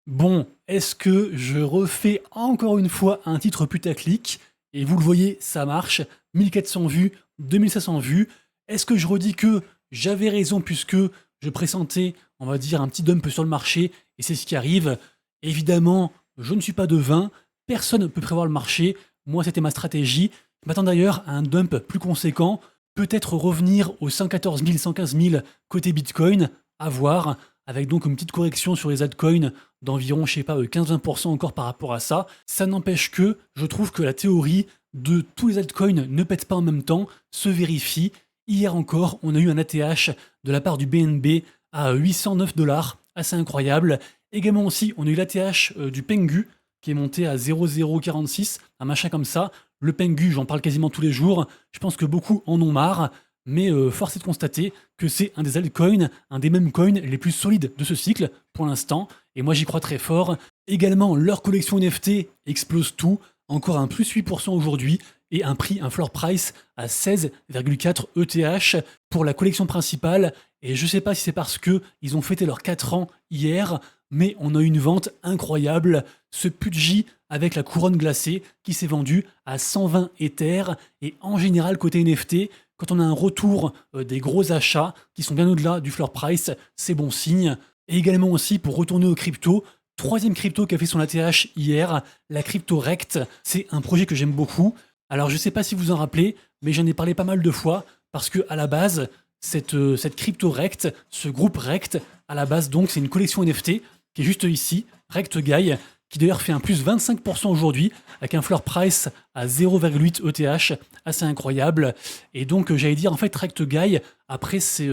Bon, est-ce que je refais encore une fois un titre putaclic? Et vous le voyez, ça marche. 1400 vues, 2500 vues. Est-ce que je redis que j'avais raison puisque je pressentais, on va dire, un petit dump sur le marché et c'est ce qui arrive? Évidemment, je ne suis pas devin. Personne ne peut prévoir le marché. Moi, c'était ma stratégie. Je m'attends d'ailleurs à un dump plus conséquent. Peut-être revenir aux 114 000, 115 000 côté Bitcoin. À voir. Avec donc une petite correction sur les altcoins d'environ, je sais pas, 15-20% encore par rapport à ça. Ça n'empêche que je trouve que la théorie de tous les altcoins ne pètent pas en même temps se vérifie. Hier encore, on a eu un ATH de la part du BNB à 809 $, assez incroyable. Également aussi, on a eu l'ATH du Pengu qui est monté à 0,046, un machin comme ça. Le Pengu, j'en parle quasiment tous les jours. Je pense que beaucoup en ont marre. Mais force est de constater que c'est un des altcoins, un des mêmes coins les plus solides de ce cycle pour l'instant, et moi j'y crois très fort. Également, leur collection NFT explose tout, encore un plus 8% aujourd'hui, et un floor price à 16,4 ETH pour la collection principale, et je sais pas si c'est parce que ils ont fêté leurs 4 ans hier, mais on a eu une vente incroyable, ce Pudgy avec la couronne glacée qui s'est vendu à 120 Ethers, et en général côté NFT, quand on a un retour des gros achats qui sont bien au-delà du floor price, c'est bon signe. Et également aussi pour retourner aux crypto, troisième crypto qui a fait son ATH hier, la crypto Rect. C'est un projet que j'aime beaucoup. Alors je sais pas si vous en rappelez, mais j'en ai parlé pas mal de fois parce que à la base, cette crypto Rect, ce groupe Rect, à la base donc c'est une collection NFT qui est juste ici, Rect Guy, qui d'ailleurs fait un plus 25% aujourd'hui, avec un floor price à 0,8 ETH, assez incroyable. Et donc, j'allais dire, en fait, Rect Guy, après, c'est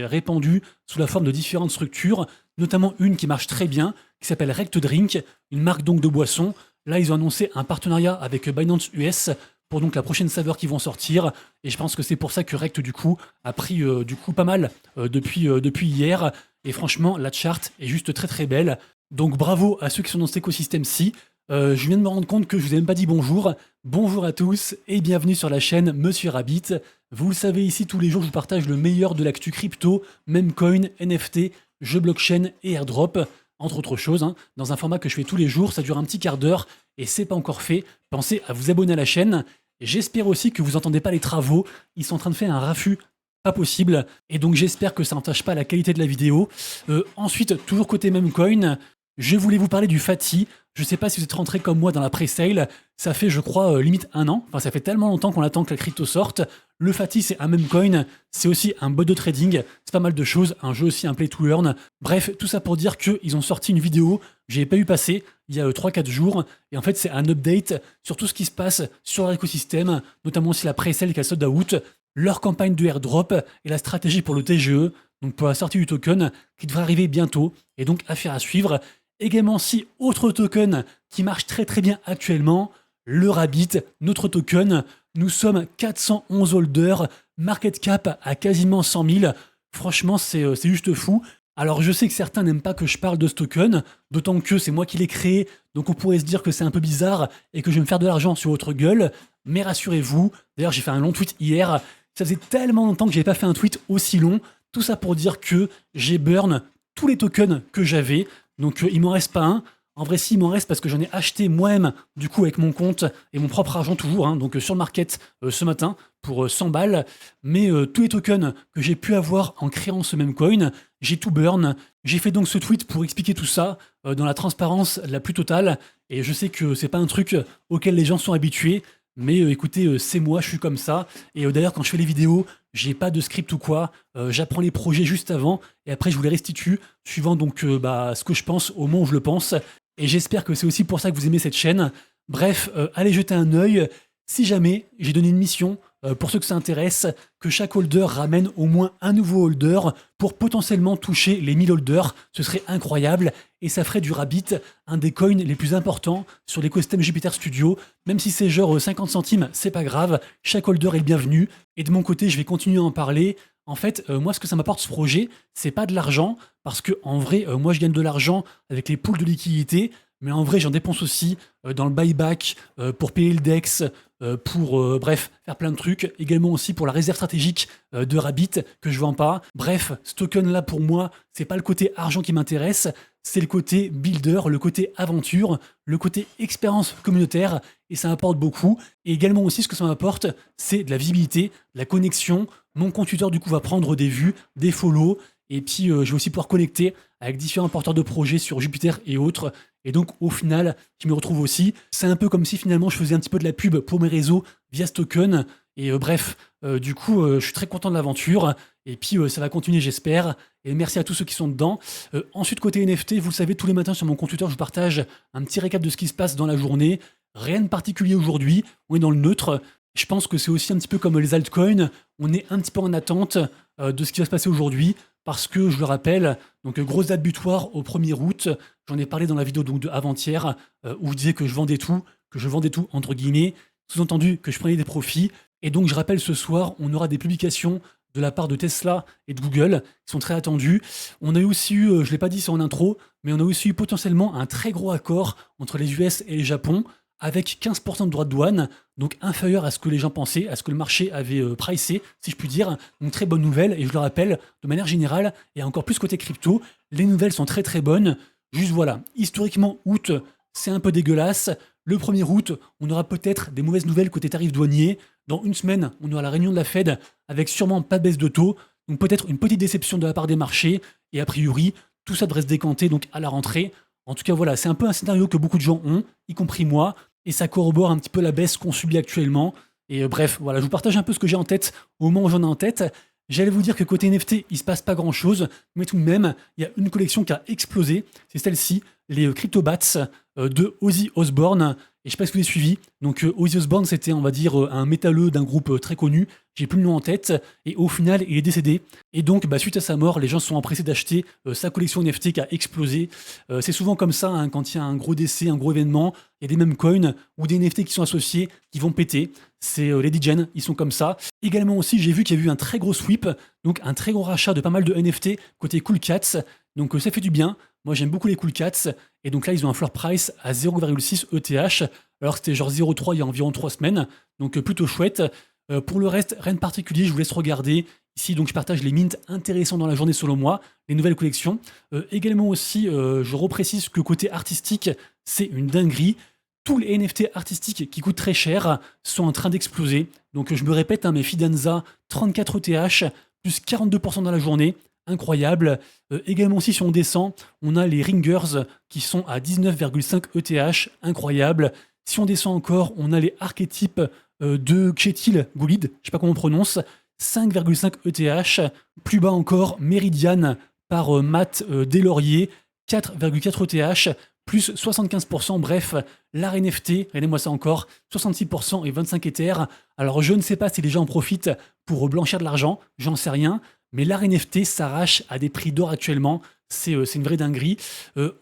répandu sous la forme de différentes structures, notamment une qui marche très bien, qui s'appelle Rect Drink, une marque donc de boisson. Là, ils ont annoncé un partenariat avec Binance US pour donc la prochaine saveur qui vont sortir. Et je pense que c'est pour ça que Rect, du coup, a pris du coup pas mal depuis hier. Et franchement, la charte est juste très très belle. Donc bravo à ceux qui sont dans cet écosystème-ci. Je viens de me rendre compte que je vous ai même pas dit bonjour. Bonjour à tous et bienvenue sur la chaîne Monsieur Rabbit. Vous le savez, ici tous les jours je vous partage le meilleur de l'actu crypto, memecoin, NFT, jeux blockchain et airdrop, entre autres choses, hein, dans un format que je fais tous les jours. Ça dure un petit quart d'heure et c'est pas encore fait. Pensez à vous abonner à la chaîne. J'espère aussi que vous entendez pas les travaux. Ils sont en train de faire un raffut pas possible. Et donc j'espère que ça n'entache pas la qualité de la vidéo. Ensuite, toujours côté memecoin, je voulais vous parler du Fati. Je sais pas si vous êtes rentré comme moi dans la pre-sale. Ça fait, je crois, limite un an. Enfin, ça fait tellement longtemps qu'on attend que la crypto sorte. Le Fati, c'est un meme coin. C'est aussi un bot de trading. C'est pas mal de choses. Un jeu aussi, un play to earn. Bref, tout ça pour dire qu'ils ont sorti une vidéo. J'ai pas eu passer il y a 3-4 jours. Et en fait, c'est un update sur tout ce qui se passe sur l'écosystème, notamment aussi la pre-sale qui a sold out, leur campagne de airdrop et la stratégie pour le TGE, donc pour la sortie du token, qui devrait arriver bientôt. Et donc, affaire à suivre. Également si autre token qui marche très très bien actuellement, le Rabbit, notre token. Nous sommes 411 holders, market cap à quasiment 100 000. Franchement, c'est juste fou. Alors je sais que certains n'aiment pas que je parle de ce token, d'autant que c'est moi qui l'ai créé, donc on pourrait se dire que c'est un peu bizarre et que je vais me faire de l'argent sur votre gueule. Mais rassurez-vous, d'ailleurs j'ai fait un long tweet hier, ça faisait tellement longtemps que j'avais pas fait un tweet aussi long. Tout ça pour dire que j'ai burn tous les tokens que j'avais. Donc il m'en reste pas un. En vrai, si, il m'en reste parce que j'en ai acheté moi-même, du coup, avec mon compte et mon propre argent toujours, hein, donc sur le market ce matin pour 100 balles. Mais tous les tokens que j'ai pu avoir en créant ce même coin, j'ai tout burn. J'ai fait donc ce tweet pour expliquer tout ça dans la transparence la plus totale. Et je sais que c'est pas un truc auquel les gens sont habitués. Mais écoutez, c'est moi, je suis comme ça. Et d'ailleurs, quand je fais les vidéos, j'ai pas de script ou quoi. J'apprends les projets juste avant et après je vous les restitue, suivant donc ce que je pense au moment où je le pense. Et j'espère que c'est aussi pour ça que vous aimez cette chaîne. Bref, allez jeter un œil. Si jamais j'ai donné une mission, pour ceux que ça intéresse, que chaque holder ramène au moins un nouveau holder pour potentiellement toucher les 1000 holders, ce serait incroyable et ça ferait du Rabbit un des coins les plus importants sur l'écosystème Jupiter Studio. Même si c'est genre 50 centimes, c'est pas grave, chaque holder est le bienvenu. Et de mon côté, je vais continuer à en parler. En fait, moi, ce que ça m'apporte ce projet, c'est pas de l'argent, parce que en vrai, moi, je gagne de l'argent avec les pools de liquidité, mais en vrai, j'en dépense aussi dans le buyback pour payer le DEX, bref, faire plein de trucs. Également aussi pour la réserve stratégique de Rabbit que je vends pas. Bref, ce token-là pour moi, c'est pas le côté argent qui m'intéresse, c'est le côté builder, le côté aventure, le côté expérience communautaire, et ça m'apporte beaucoup. Et également aussi, ce que ça m'apporte, c'est de la visibilité, de la connexion. Mon compte Twitter, du coup, va prendre des vues, des follow, et puis je vais aussi pouvoir connecter avec différents porteurs de projets sur Jupiter et autres. Et donc, au final, je me retrouve aussi. C'est un peu comme si finalement je faisais un petit peu de la pub pour mes réseaux via ce token. Et bref, du coup, je suis très content de l'aventure. Et puis, ça va continuer, j'espère. Et merci à tous ceux qui sont dedans. Ensuite, côté NFT, vous le savez, tous les matins sur mon compte Twitter, je vous partage un petit récap de ce qui se passe dans la journée. Rien de particulier aujourd'hui. On est dans le neutre. Je pense que c'est aussi un petit peu comme les altcoins. On est un petit peu en attente de ce qui va se passer aujourd'hui. Parce que, je le rappelle, donc grosse date butoir au 1er août. J'en ai parlé dans la vidéo donc, de avant-hier, où je disais que je vendais tout, entre guillemets. Sous-entendu que je prenais des profits. Et donc, je rappelle, ce soir, on aura des publications de la part de Tesla et de Google, qui sont très attendues. On a aussi eu, je ne l'ai pas dit, c'est en intro, mais on a aussi eu potentiellement un très gros accord entre les US et le Japon, avec 15% de droits de douane, donc inférieur à ce que les gens pensaient, à ce que le marché avait pricé, si je puis dire. Donc très bonne nouvelle, et je le rappelle, de manière générale, et encore plus côté crypto, les nouvelles sont très très bonnes. Juste voilà, historiquement, août, c'est un peu dégueulasse. Le 1er août, on aura peut-être des mauvaises nouvelles côté tarifs douaniers. Dans une semaine, on aura la réunion de la Fed avec sûrement pas de baisse de taux. Donc peut-être une petite déception de la part des marchés. Et a priori, tout ça devrait se décanter donc à la rentrée. En tout cas, voilà, c'est un peu un scénario que beaucoup de gens ont, y compris moi. Et ça corrobore un petit peu la baisse qu'on subit actuellement. Et bref, voilà, je vous partage un peu ce que j'ai en tête au moment où j'en ai en tête. J'allais vous dire que côté NFT, il se passe pas grand-chose, mais tout de même, il y a une collection qui a explosé. C'est celle-ci, les CryptoBats de Ozzy Osbourne. Et je sais pas si vous avez suivi. Donc Ozzy Osbourne, c'était, on va dire, un métalleux d'un groupe très connu. J'ai plus le nom en tête. Et au final, il est décédé. Et donc, suite à sa mort, les gens se sont empressés d'acheter sa collection NFT qui a explosé. C'est souvent comme ça, hein, quand il y a un gros décès, un gros événement. Il y a des mêmes coins ou des NFT qui sont associés, qui vont péter. C'est les DJs, ils sont comme ça. Également aussi, j'ai vu qu'il y a eu un très gros sweep, donc un très gros rachat de pas mal de NFT côté Cool Cats. Donc ça fait du bien. Moi, j'aime beaucoup les Cool Cats. Et donc là, ils ont un floor price à 0,6 ETH. Alors c'était genre 0,3 il y a environ 3 semaines. Donc plutôt chouette. Pour le reste, rien de particulier, je vous laisse regarder. Ici, donc, je partage les mints intéressants dans la journée selon moi, les nouvelles collections. Également aussi, je reprécise que côté artistique, c'est une dinguerie. Tous les NFT artistiques qui coûtent très cher sont en train d'exploser. Donc je me répète, hein, mais Fidanza, 34 ETH, plus 42% dans la journée. Incroyable. Également aussi, si on descend, on a les Ringers qui sont à 19,5 ETH. Incroyable. Si on descend encore, on a les archétypes de Kjetil Goulid, je sais pas comment on prononce, 5,5 ETH. Plus bas encore, Meridian par Matt Deslauriers, 4,4 ETH, plus 75%. Bref, l'art NFT, regardez-moi ça encore, 66% et 25 Ether. Alors je ne sais pas si les gens en profitent pour blanchir de l'argent, j'en sais rien, mais l'art NFT s'arrache à des prix d'or actuellement. C'est une vraie dinguerie.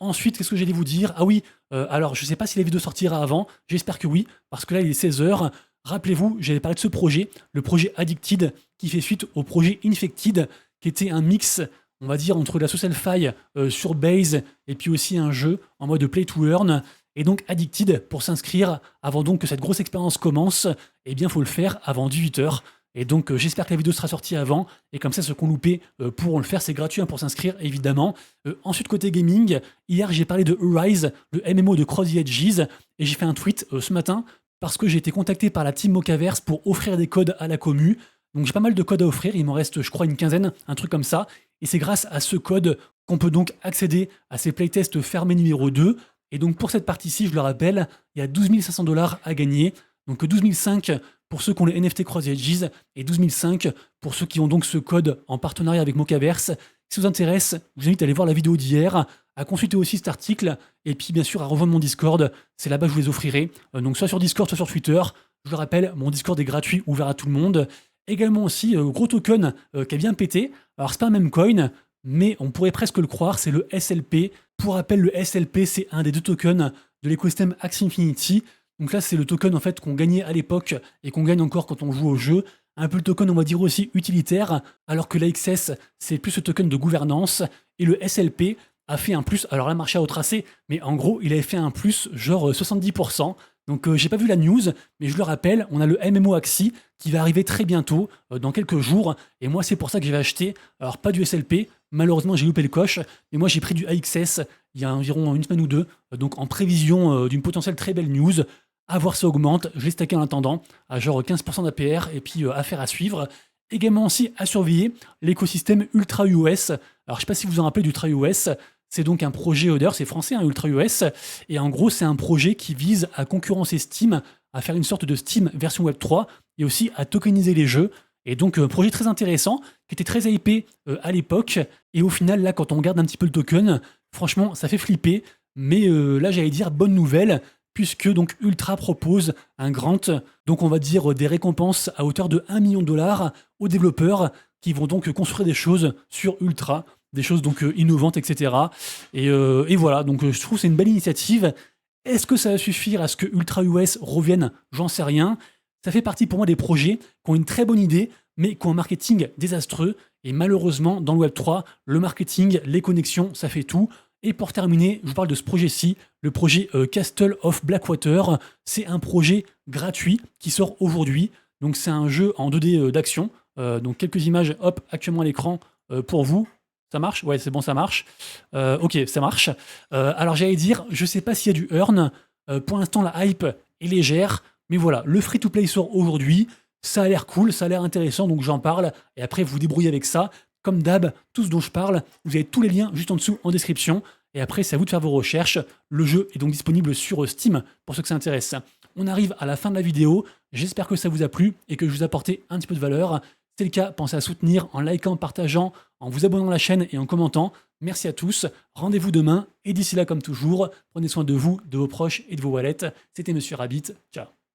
Ensuite, qu'est-ce que j'allais vous dire? Ah oui, alors je sais pas si la vidéo sortira avant, j'espère que oui, parce que là il est 16h. Rappelez-vous, j'avais parlé de ce projet, le projet Addicted, qui fait suite au projet Infected, qui était un mix, on va dire, entre la social faille sur Base et puis aussi un jeu en mode play to earn. Et donc Addicted, pour s'inscrire, avant donc que cette grosse expérience commence, eh bien, il faut le faire avant 18h. Et donc j'espère que la vidéo sera sortie avant, et comme ça ceux qui ont loupé pourront le faire, c'est gratuit hein, pour s'inscrire évidemment. Ensuite côté gaming, hier j'ai parlé de Arise, le MMO de Cross the Edges, et j'ai fait un tweet ce matin, parce que j'ai été contacté par la team Mocaverse pour offrir des codes à la commu. Donc j'ai pas mal de codes à offrir, il m'en reste je crois une quinzaine, un truc comme ça, et c'est grâce à ce code qu'on peut donc accéder à ces playtests fermés numéro 2. Et donc pour cette partie-ci, je le rappelle, il y a 12 500 $ à gagner, donc 12 500 pour ceux qui ont les NFT Cross the Edges, et 12 500 pour ceux qui ont donc ce code en partenariat avec Mocaverse. Si ça vous intéresse, je vous invite à aller voir la vidéo d'hier, à consulter aussi cet article, et puis bien sûr à rejoindre mon Discord, c'est là-bas que je vous les offrirai. Donc soit sur Discord, soit sur Twitter. Je le rappelle, mon Discord est gratuit, ouvert à tout le monde. Également aussi, gros token qui a bien pété. Alors c'est pas un même coin, mais on pourrait presque le croire, c'est le SLP. Pour rappel, le SLP, c'est un des deux tokens de l'écosystème Axie Infinity. Donc là, c'est le token en fait qu'on gagnait à l'époque et qu'on gagne encore quand on joue au jeu. Un peu le token, on va dire aussi utilitaire, alors que l'AXS, c'est plus le token de gouvernance. Et le SLP a fait un plus, alors là, marché à retracer, mais en gros, il avait fait un plus genre 70%. Donc j'ai pas vu la news, mais je le rappelle, on a le MMO Axie qui va arriver très bientôt, dans quelques jours, et moi c'est pour ça que j'avais acheté, alors pas du SLP, malheureusement j'ai loupé le coche, mais moi j'ai pris du AXS il y a environ une semaine ou deux, donc en prévision d'une potentielle très belle news, à voir ça augmente, je l'ai stacké en attendant, à genre 15% d'APR, et puis affaire à suivre. Également aussi à surveiller l'écosystème Ultra US. Alors je sais pas si vous vous en rappelez d'Ultra US, c'est donc un projet, d'ailleurs c'est français, hein, Ultra US, et en gros c'est un projet qui vise à concurrencer Steam, à faire une sorte de Steam version Web3, et aussi à tokeniser les jeux. Et donc un projet très intéressant, qui était très hypé à l'époque, et au final là quand on regarde un petit peu le token, franchement ça fait flipper, mais là j'allais dire bonne nouvelle, puisque donc Ultra propose un grant, donc on va dire des récompenses à hauteur de 1 million de dollars aux développeurs qui vont donc construire des choses sur Ultra, des choses donc innovantes, etc. Et voilà, donc je trouve que c'est une belle initiative. Est-ce que ça va suffire à ce que Ultra US revienne? J'en sais rien. Ça fait partie pour moi des projets qui ont une très bonne idée, mais qui ont un marketing désastreux. Et malheureusement, dans le Web3, le marketing, les connexions, ça fait tout. Et pour terminer, je vous parle de ce projet-ci, le projet Castle of Blackwater. C'est un projet gratuit qui sort aujourd'hui. Donc c'est un jeu en 2D d'action. Donc quelques images, hop, actuellement à l'écran pour vous. Ça marche? Ouais, c'est bon, ça marche. Ok, ça marche. Alors j'allais dire, je sais pas s'il y a du earn. Pour l'instant, la hype est légère. Mais voilà, le free-to-play sort aujourd'hui. Ça a l'air cool, ça a l'air intéressant, donc j'en parle. Et après, vous vous débrouillez avec ça. Comme d'hab, tout ce dont je parle, vous avez tous les liens juste en dessous en description. Et après, c'est à vous de faire vos recherches. Le jeu est donc disponible sur Steam pour ceux que ça intéresse. On arrive à la fin de la vidéo. J'espère que ça vous a plu et que je vous ai apporté un petit peu de valeur. Si c'est le cas, pensez à soutenir en likant, en partageant, en vous abonnant à la chaîne et en commentant. Merci à tous. Rendez-vous demain. Et d'ici là, comme toujours, prenez soin de vous, de vos proches et de vos wallets. C'était Monsieur Rabbit. Ciao.